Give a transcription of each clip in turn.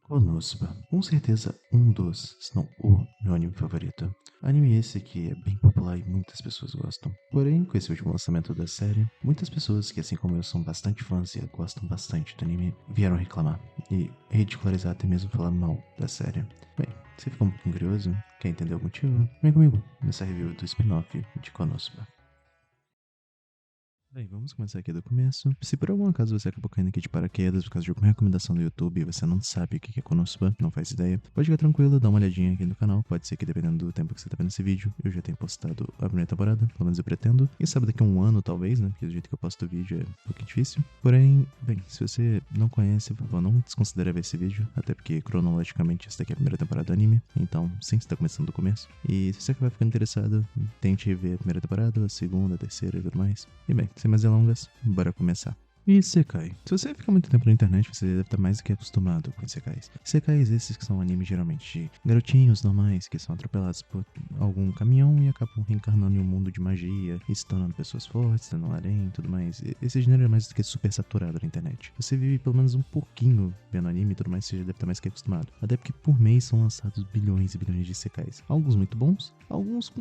Konosuba, com certeza um dos, se não o meu anime favorito. Anime esse que é bem popular e muitas pessoas gostam. Porém, com esse último lançamento da série, muitas pessoas que, assim como eu, são bastante fãs e gostam bastante do anime, vieram reclamar e ridicularizar, até mesmo falar mal da série. Bem, você ficou um pouquinho curioso? Quer entender o motivo? Vem comigo nessa review do spin-off de Konosuba. Bem, vamos começar aqui do começo. Se por algum acaso você acabou caindo aqui de paraquedas por causa de alguma recomendação do YouTube e você não sabe o que é Konosuba, não faz ideia, pode ficar tranquilo, dá uma olhadinha aqui no canal. Pode ser que dependendo do tempo que você tá vendo esse vídeo, eu já tenha postado a primeira temporada, pelo menos eu pretendo. Quem sabe daqui a um ano, talvez, né? Porque do jeito que eu posto o vídeo é um pouquinho difícil. Porém, bem, se você não conhece, por favor, não desconsidere ver esse vídeo, até porque cronologicamente essa daqui é a primeira temporada do anime, então sim, você tá começando do começo. E se você acabar ficando interessado, tente ver a primeira temporada, a segunda, a terceira e tudo mais. E bem, sem mais delongas, bora começar. E Isekai. Se você fica muito tempo na internet, você deve estar mais do que acostumado com Isekais. Isekais esses que são animes geralmente de garotinhos normais que são atropelados por algum caminhão e acabam reencarnando em um mundo de magia e se tornando pessoas fortes, tendo um harém e tudo mais. Esse gênero é mais do que super saturado na internet. Você vive pelo menos um pouquinho vendo anime e tudo mais, você já deve estar mais que acostumado. Até porque por mês são lançados bilhões e bilhões de Isekais. Alguns muito bons, alguns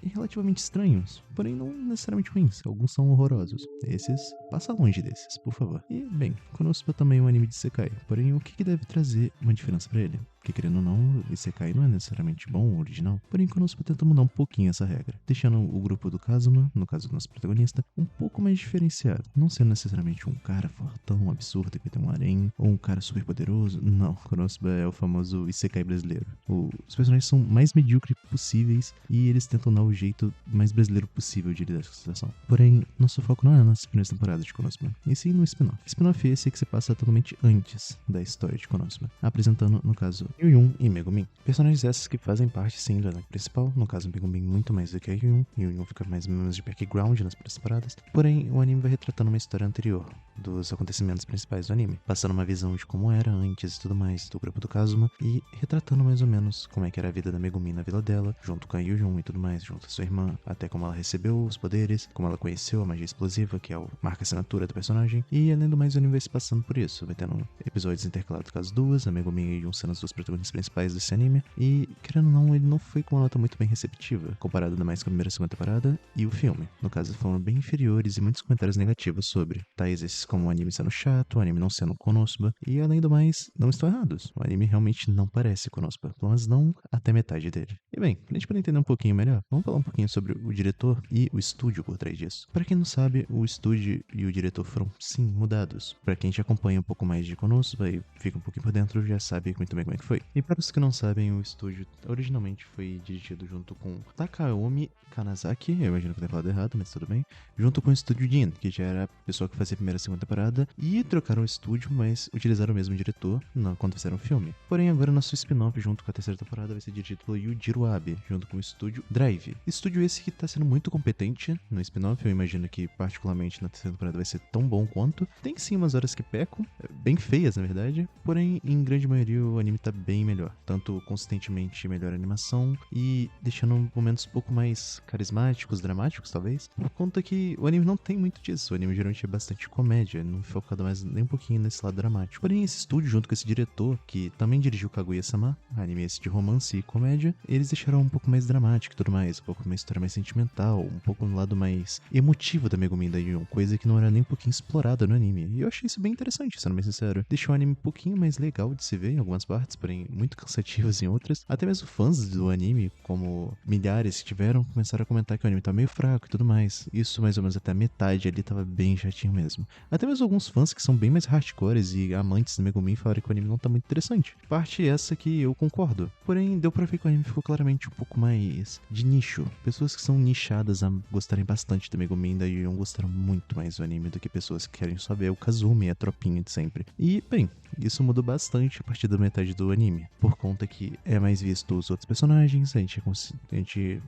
relativamente estranhos, porém não necessariamente ruins. Alguns são horrorosos. Esses, passa longe desses, por favor. E, bem, Konosuba também é um anime de Isekai, porém o que deve trazer uma diferença pra ele? Porque, querendo ou não, Isekai não é necessariamente bom ou original, porém Konosuba tenta mudar um pouquinho essa regra, deixando o grupo do Kazuma, no caso do nosso protagonista, um pouco mais diferenciado, não sendo necessariamente um cara fortão, absurdo, que tem um harém, ou um cara super poderoso. Não, Konosuba é o famoso Isekai brasileiro. Os personagens são mais medíocres possíveis e eles tentam dar o jeito mais brasileiro possível de lidar com a situação. Porém, nosso foco não é nas primeiras temporadas de Konosuba, e sim no spin-off. Spin-off é esse que se passa totalmente antes da história de Konosuba, apresentando, no caso, Yu-Yun e Megumin. Personagens esses que fazem parte, sim, do elenco principal, no caso, Megumin muito mais do que a Yu-Yun. Yu-Yun fica mais ou menos de background nas primeiras temporadas. Porém, o anime vai retratando uma história anterior dos acontecimentos principais do anime, passando uma visão de como era antes e tudo mais do grupo do Kazuma e retratando mais ou menos como é que era a vida da Megumin na vila dela, junto com a Yu-Jun e tudo mais, junto com sua irmã, até como ela recebeu os poderes, como ela conheceu a magia explosiva, que é a marca assinatura do personagem, e além do mais o anime vai se passando por isso, vai tendo episódios intercalados com as duas, a Megumin e a Yu sendo as duas protagonistas principais desse anime, e querendo ou não, ele não foi com uma nota muito bem receptiva, comparado ainda mais com a primeira e segunda temporada e o filme. No caso, foram bem inferiores e muitos comentários negativos sobre, tais esses como o anime sendo chato, o anime não sendo Konosuba, e além do mais, não estão errados, o anime realmente não parece Konosuba, pelo menos não até metade dele. E bem, pra gente poder entender um pouquinho melhor, vamos falar um pouquinho sobre o diretor e o estúdio por trás disso. Para quem não sabe, o estúdio e o diretor foram, sim, mudados. Para quem te acompanha um pouco mais de Konosuba e fica um pouquinho por dentro, já sabe muito bem como é que foi. E para os que não sabem, o estúdio originalmente foi dirigido junto com Takaomi Kanazaki, eu imagino que eu tenha falado errado, mas tudo bem, junto com o estúdio Jin, que já era a pessoa que fazia a primeira e segunda temporada, e trocaram o estúdio, mas utilizaram o mesmo diretor quando fizeram o filme. Porém, agora nosso spin-off junto com a terceira temporada vai ser dirigido pelo Yujiro Abe, junto com o estúdio Drive. Estúdio esse que tá sendo muito competente no spin-off, eu imagino que particularmente na terceira temporada vai ser tão bom quanto. Tem sim umas horas que pecam, bem feias na verdade, porém em grande maioria o anime tá bem melhor, tanto consistentemente melhor animação e deixando momentos um pouco mais carismáticos, dramáticos talvez, por conta que o anime não tem muito disso, o anime geralmente é bastante comédia, não focado mais nem um pouquinho nesse lado dramático. Porém esse estúdio junto com esse diretor, que também dirigiu Kaguya-sama, anime esse de romance e comédia, eles deixaram um pouco mais dramático e tudo mais, um pouco uma história mais sentimental, um pouco no lado mais emotivo da Megumin da Yu, coisa que não era nem um pouquinho explorada no anime. E eu achei isso bem interessante, sendo bem sincero. Deixou o anime um pouquinho mais legal de se ver em algumas partes, porém muito cansativas em outras. Até mesmo fãs do anime, como milhares que tiveram, começaram a comentar que o anime tá meio fraco e tudo mais. Isso mais ou menos até a metade ali tava bem chatinho mesmo. Até mesmo alguns fãs que são bem mais hardcores e amantes do Megumin falaram que o anime não tá muito interessante. Parte essa que eu concordo. Porém, deu pra ver que o anime ficou claramente um pouco mais de nicho. Pessoas que são nichadas a gostarem bastante do Megumin da Yu gostaram muito mais do anime do que pessoas que querem só ver o Kazumi e a tropinha de sempre. E, bem, isso mudou bastante a partir da metade do anime, por conta que é mais visto os outros personagens, a gente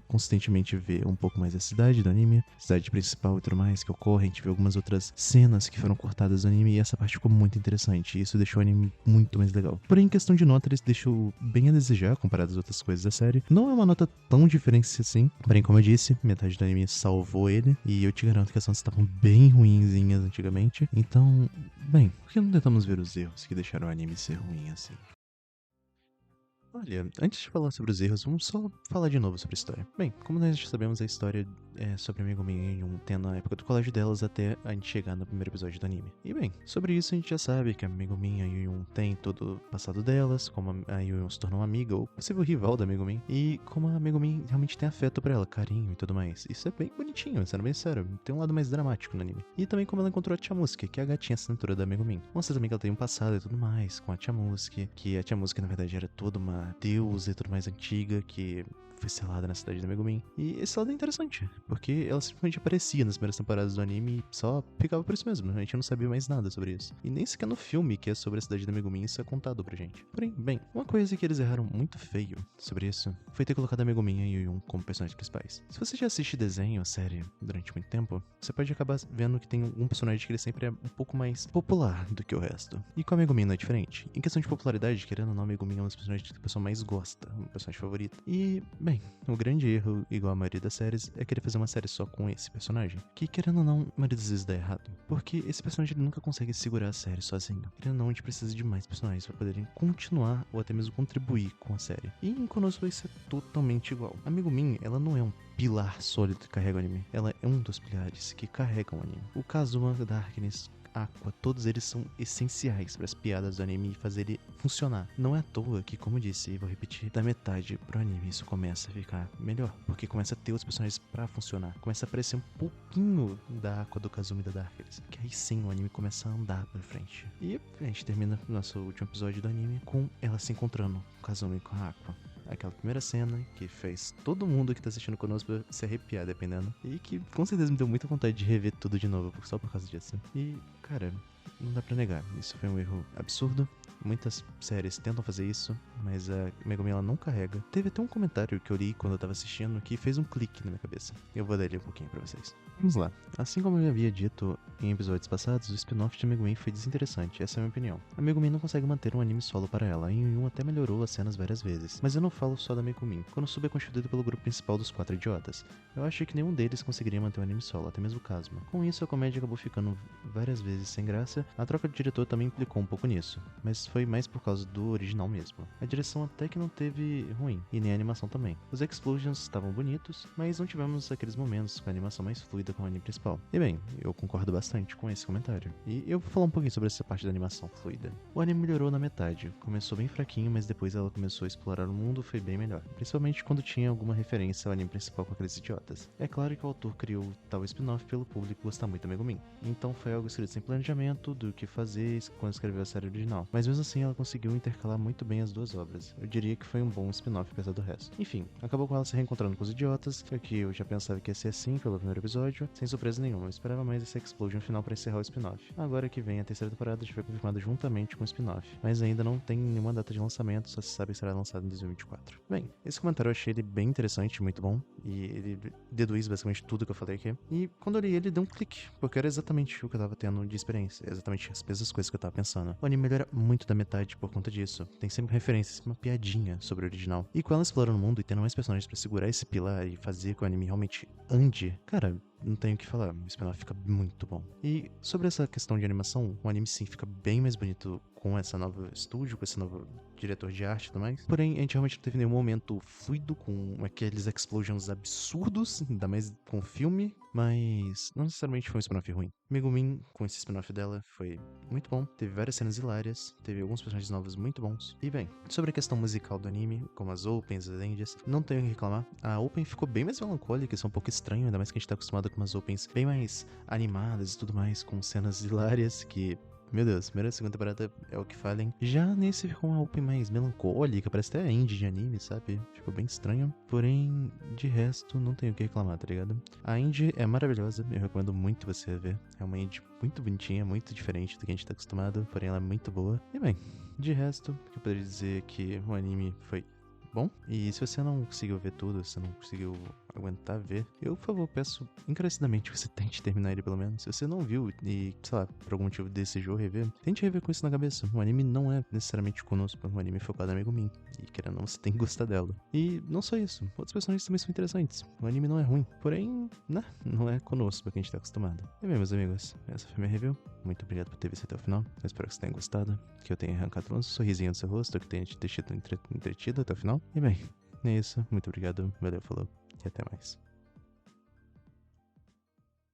consistentemente vê um pouco mais da cidade do anime, cidade principal e tudo mais que ocorre, a gente vê algumas outras cenas que foram cortadas do anime e essa parte ficou muito interessante, e isso deixou o anime muito mais legal. Porém, em questão de nota, eles deixou bem a desejar comparado às outras coisas da série. Não é uma nota tão diferente assim, porém, como eu disse, metade do anime salvou ele, e eu te garanto que as notas estavam bem ruinzinhas antigamente, então, bem, por que não tentamos ver os erros que deixaram o anime ser ruim assim? Olha, antes de falar sobre os erros, vamos só falar de novo sobre a história. Bem, como nós já sabemos, a história é sobre a Megumi e Yun tendo a época do colégio delas até a gente chegar no primeiro episódio do anime. E bem, sobre isso a gente já sabe que a Megumi e a Yun têm todo o passado delas, como a Yun se tornou uma amiga ou possível rival da Megumi, e como a Megumi realmente tem afeto por ela, carinho e tudo mais. Isso é bem bonitinho, sendo bem sério, tem um lado mais dramático no anime. E também como ela encontrou a Chamusuke, que é a gatinha assinatura da Megumi. Mostra também que ela tem um passado e tudo mais com a Chamusuke, que a Chamusuke na verdade era toda uma deusa e tudo mais antiga que foi selada na cidade da Megumin. E esse lado é interessante, porque ela simplesmente aparecia nas primeiras temporadas do anime e só ficava por isso mesmo. A gente não sabia mais nada sobre isso. E nem sequer no filme, que é sobre a cidade da Megumin, isso é contado pra gente. Porém, bem, uma coisa que eles erraram muito feio sobre isso foi ter colocado a Megumin e o Yun como personagens principais. Se você já assiste desenho, a série, durante muito tempo, você pode acabar vendo que tem um personagem que ele sempre é um pouco mais popular do que o resto. E com a Megumin não é diferente. Em questão de popularidade, querendo ou não, a Megumin é um dos personagens que a pessoa mais gosta, um personagem favorito. E, bem, o grande erro, igual a maioria das séries, é querer fazer uma série só com esse personagem. Que, querendo ou não, a maioria das vezes dá errado. Porque esse personagem ele nunca consegue segurar a série sozinho. Querendo ou não, a gente precisa de mais personagens pra poderem continuar ou até mesmo contribuir com a série. E em Konosuba isso é totalmente igual. A Megumin, ela não é um pilar sólido que carrega o anime. Ela é um dos pilares que carregam o anime. O Kazuma, Darkness, Aqua, todos eles são essenciais para as piadas do anime e fazer ele funcionar. Não é à toa que, como disse, e vou repetir, da metade pro anime isso começa a ficar melhor, porque começa a ter os personagens pra funcionar. Começa a aparecer um pouquinho da Aqua, do Kazuma e da Darkness, que aí sim o anime começa a andar pra frente. E a gente termina o nosso último episódio do anime com ela se encontrando, o Kazuma e com a Aqua. Aquela primeira cena que fez todo mundo que tá assistindo conosco se arrepiar, dependendo. E que com certeza me deu muita vontade de rever tudo de novo, só por causa disso. E, cara, não dá pra negar, isso foi um erro absurdo. Muitas séries tentam fazer isso, mas a Megumi ela não carrega. Teve até um comentário que eu li quando eu tava assistindo que fez um clique na minha cabeça. Eu vou dar ele um pouquinho pra vocês. Vamos lá. Assim como eu havia dito em episódios passados, o spin-off de Megumi foi desinteressante, essa é a minha opinião. A Megumi não consegue manter um anime solo para ela, e Yun até melhorou as cenas várias vezes. Mas eu não falo só da Megumi. Konosuba é constituído pelo grupo principal dos 4 idiotas. Eu achei que nenhum deles conseguiria manter um anime solo, até mesmo o Kazuma. Com isso, a comédia acabou ficando várias vezes sem graça. A troca de diretor também implicou um pouco nisso, mas foi mais por causa do original mesmo. A direção até que não teve ruim, e nem a animação também. Os explosions estavam bonitos, mas não tivemos aqueles momentos com a animação mais fluida com o anime principal. E bem, eu concordo bastante com esse comentário. E eu vou falar um pouquinho sobre essa parte da animação fluida. O anime melhorou na metade. Começou bem fraquinho, mas depois ela começou a explorar o mundo, foi bem melhor. Principalmente quando tinha alguma referência ao anime principal com aqueles idiotas. É claro que o autor criou tal spin-off pelo público gostar muito da Megumin. Então foi algo escrito sem planejamento do que fazer quando escreveu a série original. Mas mesmo assim ela conseguiu intercalar muito bem as duas obras. Eu diria que foi um bom spin-off apesar do resto. Enfim, acabou com ela se reencontrando com os idiotas, que eu já pensava que ia ser assim pelo primeiro episódio, sem surpresa nenhuma. Eu esperava mais esse explosion final para encerrar o spin-off. Agora que vem a terceira temporada já foi confirmada juntamente com o spin-off, mas ainda não tem nenhuma data de lançamento, só se sabe que será lançado em 2024. Bem, esse comentário eu achei ele bem interessante, muito bom, e ele deduz basicamente tudo que eu falei aqui. E quando eu li ele, deu um clique, porque era exatamente o que eu tava tendo de experiência, exatamente as mesmas coisas que eu tava pensando. O anime melhora muito da metade por conta disso. Tem sempre referências, uma piadinha sobre o original. E com ela explorando o mundo e tendo mais personagens pra segurar esse pilar e fazer que o anime realmente ande, cara, não tenho o que falar, o spin-off fica muito bom. E sobre essa questão de animação, o anime sim fica bem mais bonito com essa nova estúdio, com esse novo diretor de arte e tudo mais. Porém, a gente realmente não teve nenhum momento fluido com aqueles explosions absurdos, ainda mais com o filme, mas não necessariamente foi um spin-off ruim. Megumin, com esse spin-off dela, foi muito bom, teve várias cenas hilárias, teve alguns personagens novos muito bons. E bem, sobre a questão musical do anime, como as opens, as endings, não tenho o que reclamar. A open ficou bem mais melancólica, isso é um pouco estranho, ainda mais que a gente tá acostumado com umas opens bem mais animadas e tudo mais, com cenas hilárias que... Meu Deus, primeira e segunda temporada é o que falem. Já nesse ficou uma open mais melancólica, parece até indie de anime, sabe? Ficou bem estranho. Porém, de resto, não tenho o que reclamar, tá ligado? A indie é maravilhosa, eu recomendo muito você ver. É uma indie muito bonitinha, muito diferente do que a gente tá acostumado, porém ela é muito boa. E bem, de resto, eu poderia dizer que o anime foi bom. E se você não conseguiu ver tudo, se você não conseguiu aguentar ver, eu, por favor, peço encarecidamente que você tente terminar ele pelo menos. Se você não viu e, sei lá, por algum motivo desejou rever, tente rever com isso na cabeça. O anime não é necessariamente Konosuba, um anime focado em amigo Min. E querendo ou não, você tem que gostar dela. E não só isso, outros personagens também são interessantes. O anime não é ruim, porém, né, não é Konosuba que a gente tá acostumado. E bem, meus amigos, essa foi minha review. Muito obrigado por ter visto até o final. Eu espero que você tenha gostado, que eu tenha arrancado um sorrisinho do seu rosto, que tenha te deixado entretido até o final. E bem, é isso. Muito obrigado, valeu, falou e até mais.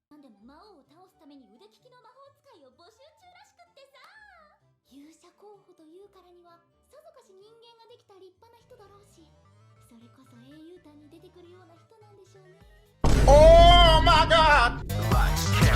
なんでも魔王を倒すために腕利きの魔法使いを募集中らしくってさ、勇者候補というからにはさぞかし人間ができた立派な人だろうし、それこそ英雄譚に出てくるような人なんでしょうね。 Oh my God!